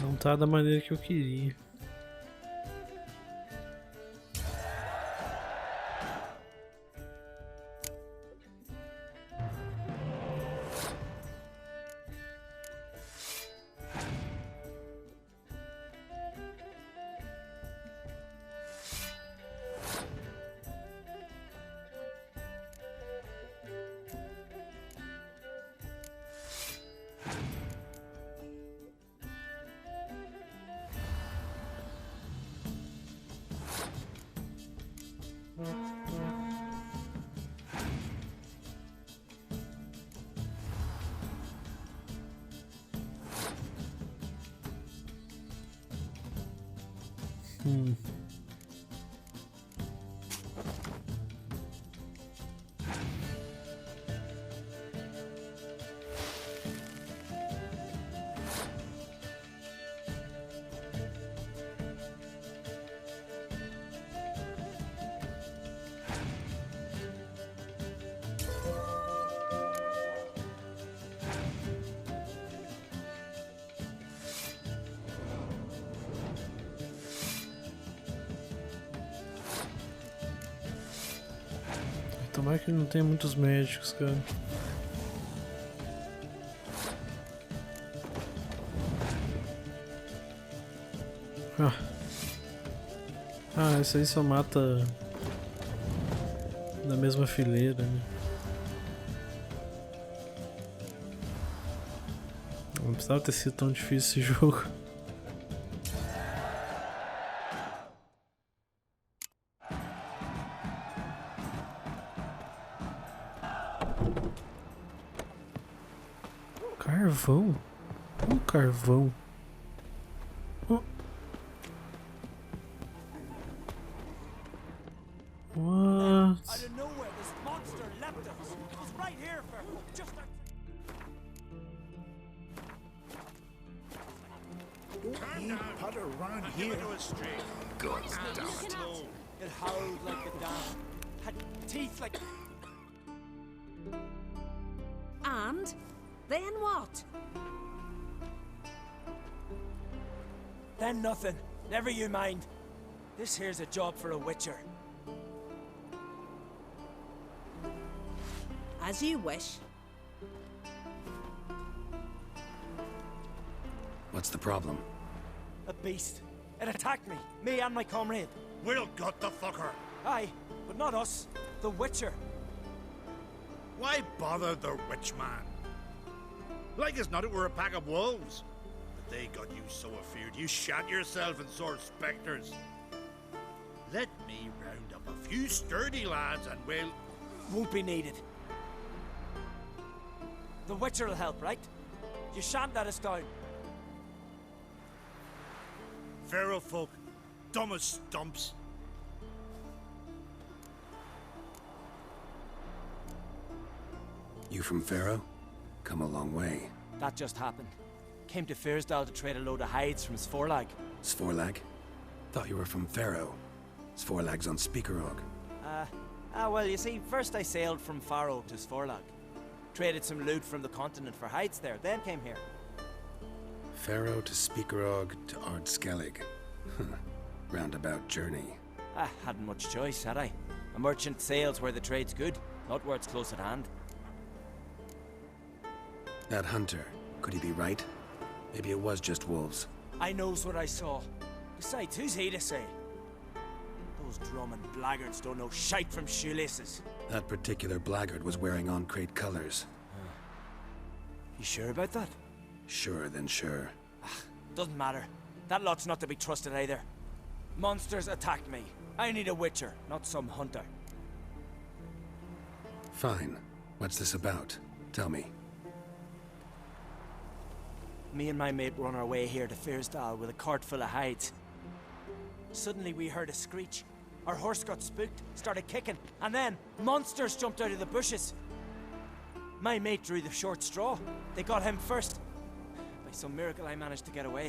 Não tá da maneira que eu queria. Tomara que não tenha muitos médicos, cara. Ah, esse aí só mata na mesma fileira, né? Não precisava ter sido tão difícil esse jogo. Carvão? Carvão? Oh. What? Out of nowhere, this monster leapt us. It was right here for just like... Don't putter around here. God damn it. It howled like a dam. Had teeth like... And? Then what? Then nothing. Never you mind. This here's a job for a witcher. As you wish. What's the problem? A beast. It attacked me and my comrade. We'll gut the fucker. Aye, but not us. The witcher. Why bother the witch man? Like as not it were a pack of wolves. But they got you so afeard you shat yourself and saw spectres. Let me round up a few sturdy lads and we'll... Won't be needed. The witcher will help, right? You shan't let us down. Feral folk, dumb as stumps. You from Pharaoh? Come a long way. That just happened. Came to Fyrsdal to trade a load of hides from Sforlag. Sforlag? Thought you were from Pharaoh. Sforlag's on Speakerog. Well, you see, first I sailed from Faro to Sforlag. Traded some loot from the continent for hides there, then came here. Pharaoh to Speakerog to Ard Skellige. Roundabout journey. I hadn't much choice, had I? A merchant sails where the trade's good, not where it's close at hand. That hunter, could he be right? Maybe it was just wolves. I knows what I saw. Besides, who's he to say? Those drumming blackguards don't know shite from shoelaces. That particular blackguard was wearing on-crate colors. You sure about that? Sure than sure. Doesn't matter. That lot's not to be trusted either. Monsters attacked me. I need a witcher, not some hunter. Fine. What's this about? Tell me. Me and my mate were on our way here to Fyrsdal with a cart full of hides. Suddenly we heard a screech. Our horse got spooked, started kicking, and then monsters jumped out of the bushes. My mate drew the short straw. They got him first. By some miracle I managed to get away.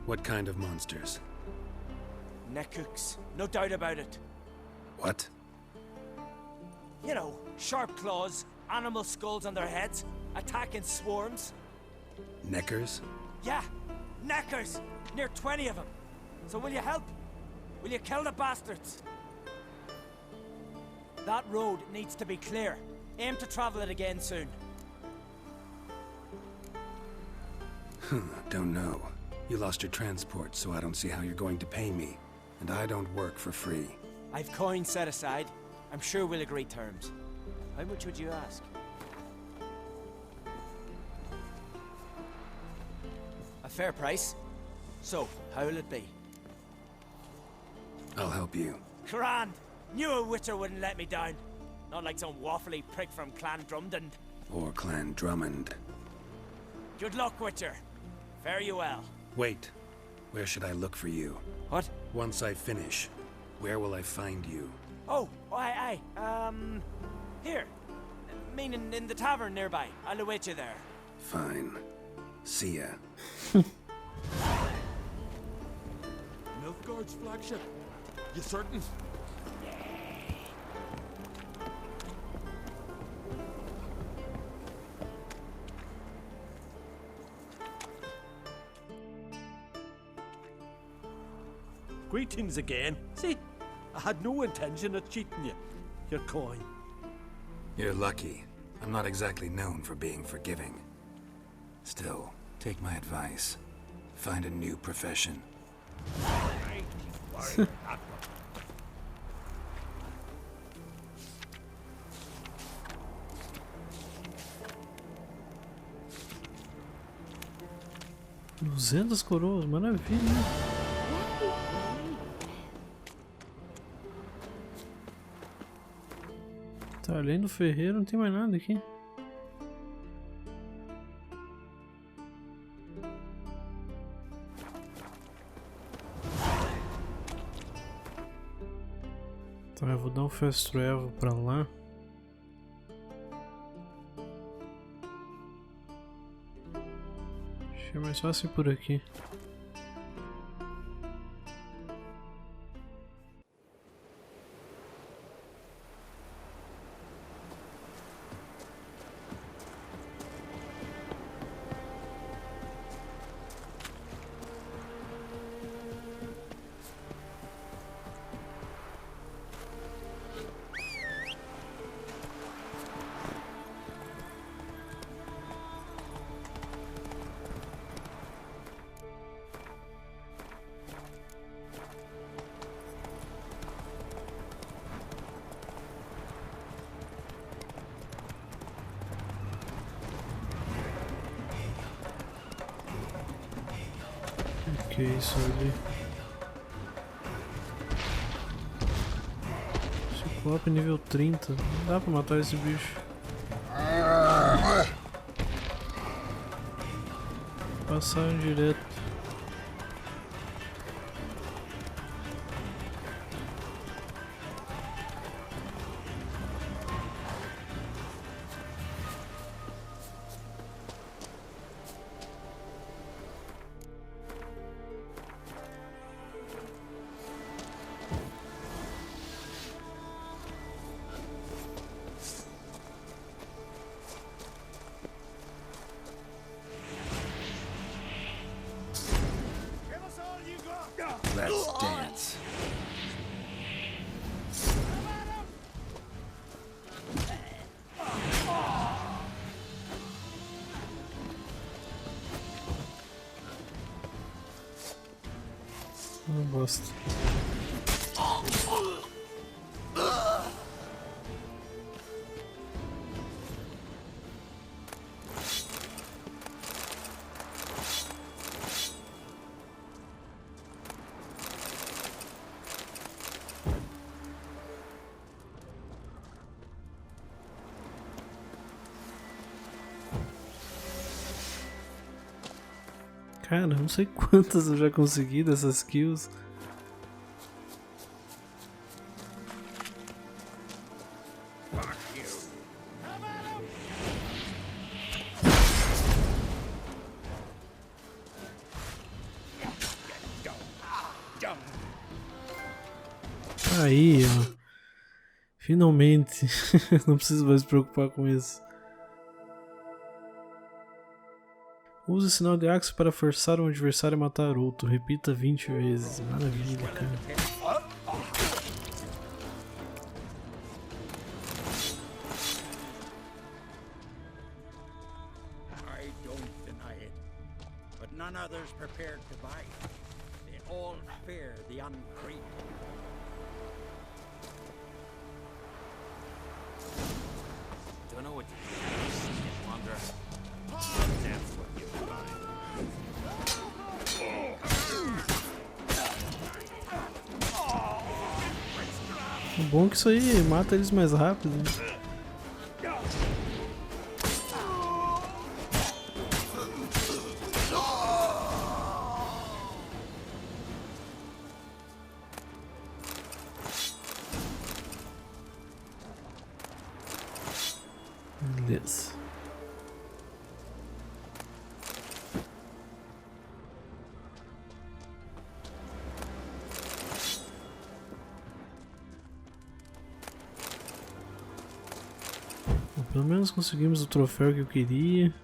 What kind of monsters? Neckhooks, no doubt about it. What? You know, sharp claws, animal skulls on their heads, attack in swarms. Neckers? Yeah, neckers! Near 20 of them. So will you help? Will you kill the bastards? That road needs to be clear. Aim to travel it again soon. Don't know. You lost your transport, so I don't see how you're going to pay me. And I don't work for free. I've coin set aside. I'm sure we'll agree terms. How much would you ask? A fair price. So, how will it be? I'll help you. Grand! Knew a witcher wouldn't let me down. Not like some waffly prick from Clan Drumdon. Or Clan Drummond. Good luck, witcher. Fare you well. Wait. Where should I look for you? What? Once I finish, where will I find you? Oh, aye. Here. Meaning in the tavern nearby. I'll await you there. Fine. See ya. Nilfgaard's flagship. You certain? Greetings again. See, I had no intention of cheating you. Your coin. You're lucky. I'm not exactly known for being forgiving. Still, take my advice. Find a new profession. $200 coroas, maravilha. Tá, além do ferreiro não tem mais nada aqui. Tá, eu vou dar um fast travel pra lá. Acho que é mais fácil por aqui. Que isso ali? Ciclope nível 30. Não dá pra matar esse bicho. Passaram direto. Let's dance. Uma bosta. Cara, não sei quantas eu já consegui dessas kills. Aí, ó. Finalmente. Não preciso mais me preocupar com isso. Use o Sinal Axii para forçar um adversário a matar outro. Repita 20 vezes. Maravilha, cara. I don't deny it, but none others prepared to buy it. They all fear the uncreep. Don't know what to do. Wonder. That's what you find. O bom é que isso aí mata eles mais rápido. Beleza. Bom, pelo menos conseguimos o troféu que eu queria.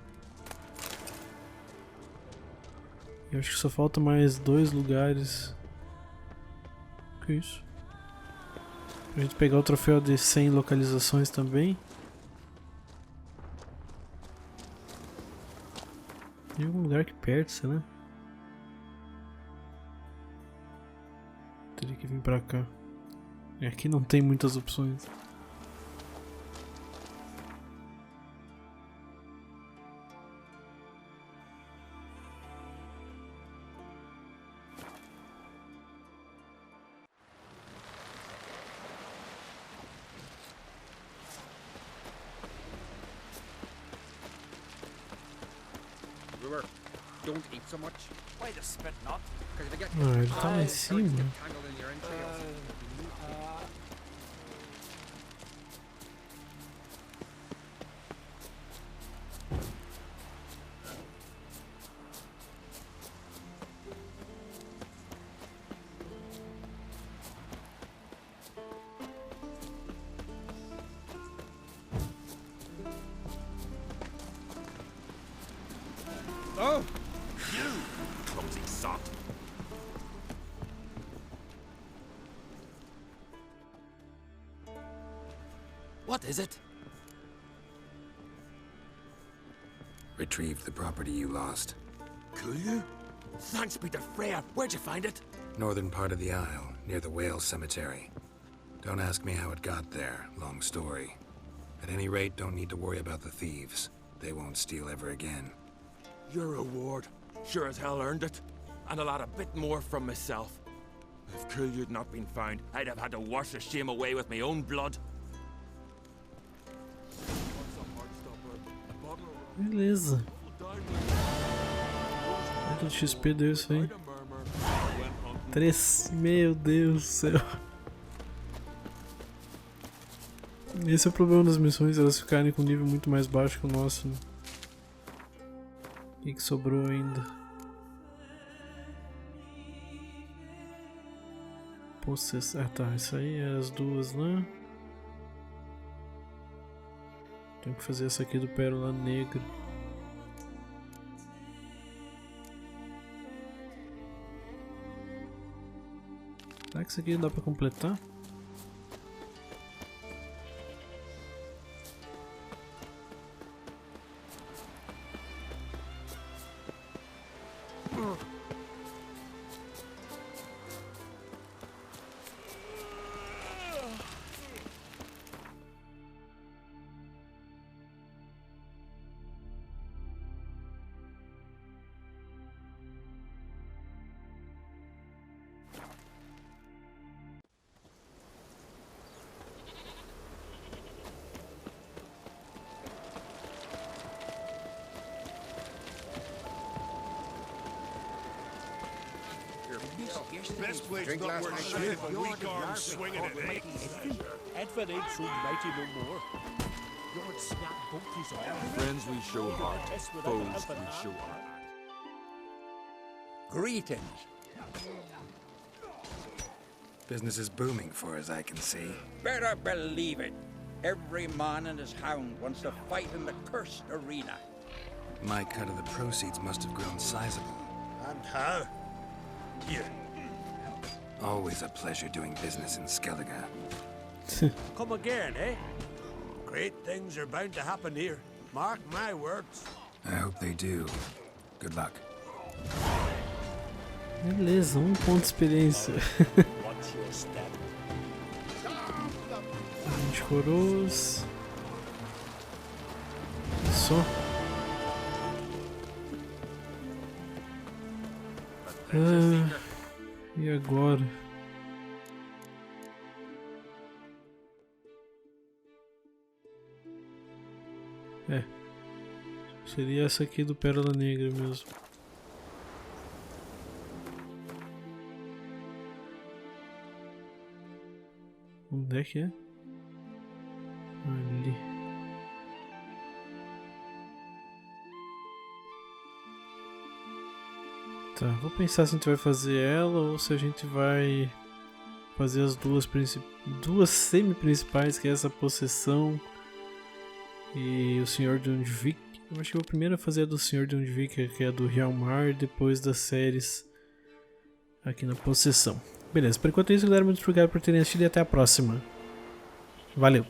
Eu acho que só falta mais 2 lugares. Que isso? Pra gente pegar o troféu de 100 localizações também. Tem algum lugar aqui perto, será? Teria que vir pra cá. Aqui não tem muitas opções. Don't eat so much. Why the spit not? Because if you get Ah, ele tá lá em cima. tangled in your entrails. Oh! You clumsy sot! What is it? Retrieved the property you lost. Kuliu? Thanks be to Freya. Where'd you find it? Northern part of the Isle, near the whale cemetery. Don't ask me how it got there, long story. At any rate, don't need to worry about the thieves. They won't steal ever again. Your reward sure as hell earned it. And I'll add a bit more from myself. If Kuliu'd not been found, I'd have had to wash the shame away with my own blood. Beleza. Quanto de XP deu isso aí? 3. Meu Deus do céu. Esse é o problema das missões, elas ficarem com um nível muito mais baixo que o nosso, né? O que sobrou ainda? Ah tá, isso aí é as duas lá. Tenho que fazer essa aqui do Pérola Negra. Será que isso aqui dá pra completar? Best place not worth shit but weak arms swinging at me. Edward ain't so mighty no more. Lord snap both his arms. Friends we show heart, foes we show heart. Greetings. Business is booming for as I can see. Better believe it. Every man and his hound wants to fight in the cursed arena. My cut of the proceeds must have grown sizable. And how? Here. Always a pleasure doing business in Skellige. Come again, eh? Great things are bound to happen here. Mark my words. I hope they do. Good luck. Beleza, 1 ponto de experiência. 20 coroas. Só. E agora? Seria essa aqui do Pérola Negra mesmo. Onde é que é? Ali. Tá, vou pensar se a gente vai fazer ela ou se a gente vai fazer as duas semi-principais, que é essa possessão e o Senhor de Undvik. Eu acho que vou primeiro fazer a do Senhor de Undvik, que é a do Hjalmar, depois das séries aqui na possessão. Beleza, por enquanto é isso, galera. Muito obrigado por terem assistido e até a próxima. Valeu!